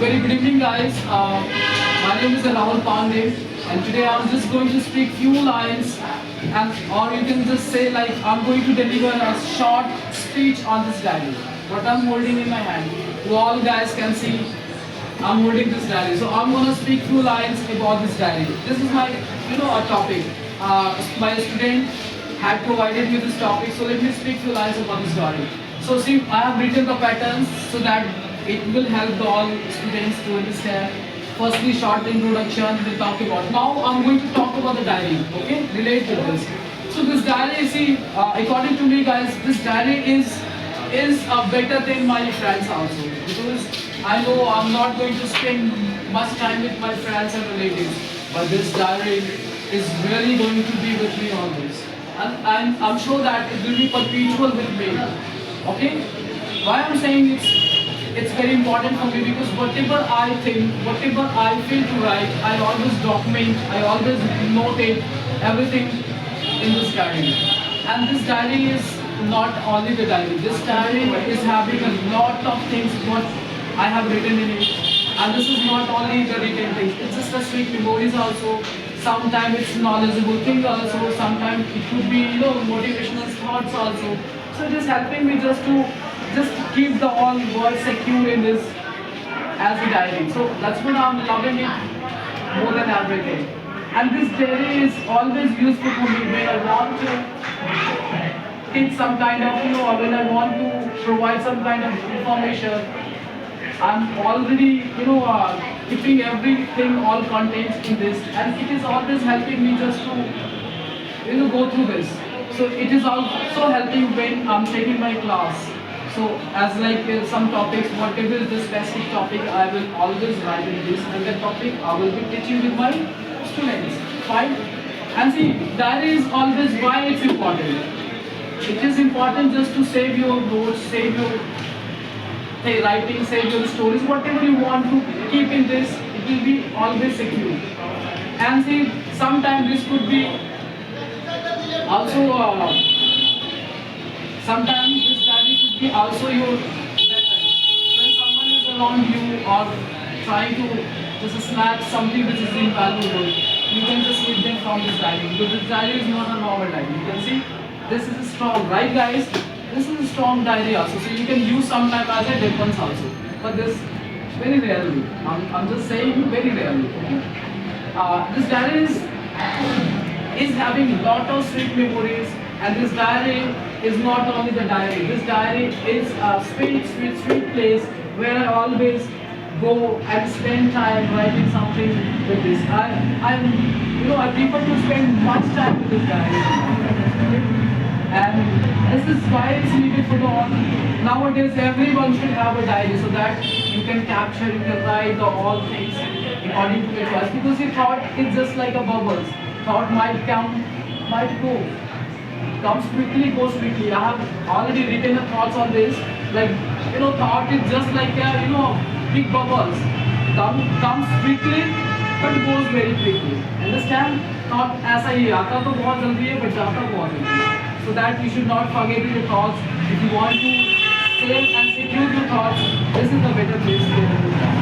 Very good evening, guys. My name is Rahul Pandey, and today I'm just going to speak few lines, or you can just say like I'm going to deliver a short speech on this diary. What I'm holding in my hand, you all guys can see. I'm holding this diary, so I'm gonna speak few lines about this diary. This is my, a topic. My student had provided me this topic, so let me speak few lines about this diary. So see, I have written the patterns so that it will help all students to understand. Firstly, short introduction, we'll talk about. Now I'm going to talk about the diary, okay? Relate to this. So this diary, see, according to me guys, this diary is better than my friends also. Because I know I'm not going to spend much time with my friends and relatives. But this diary is really going to be with me always. And I'm sure that it will be perpetual with me. Okay? Why I'm saying it's very important for me, because whatever I think, whatever I feel to write, I always document, I always notate everything in this diary. And this diary is not only the diary. This diary is having a lot of things what I have written in it. And this is not only the written things, it's just a sweet memories also. Sometimes it's knowledgeable thing also, sometimes it could be motivational thoughts also. So it is helping me just keep the all words secure in this as a diary. So that's what I'm loving it more than everything. And this diary is always useful for me when I want to teach some kind of, or when I want to provide some kind of information. I'm already, keeping everything, all contents in this, and it is always helping me just to, go through this. So it is also helping when I'm taking my class. So as like some topics, whatever is the specific topic, I will always write in this, and that topic I will be teaching with my students. Fine. And see, diary is always why it's important. It is important just to save your notes, save your writing, save your stories, whatever you want to keep in this, it will be always secure. And see, sometimes this could be also, sometimes this diary could be also your weapon. When someone is around you or trying to just snatch something which is invaluable, you can just hit them from this diary. Because this diary is not a normal diary. You can see, this is strong, right guys? This is a strong diary also, so you can use sometime as a weapons also. But this very rarely. I'm just saying very rarely. Okay? This diary is having lot of sweet memories, and this diary is not only the diary. This diary is a sweet place where I always go and spend time writing something with this. I prefer to spend much time with this diary. And this is why it's needed for the all. Nowadays, everyone should have a diary so that you can capture, you can write the all things according to your choice. Because your thought is just like a bubbles. Thought might come, might go. Comes quickly, goes quickly. I have already written the thoughts on this. Like, thought is just like a, big bubbles. Comes quickly, but goes very quickly. Understand? Thought ऐसा ही आता तो बहुत जल्दी है, but जाता बहुत जल्दी है. So that you should not forget your thoughts. If you want to save and secure your thoughts, this is the better place to do.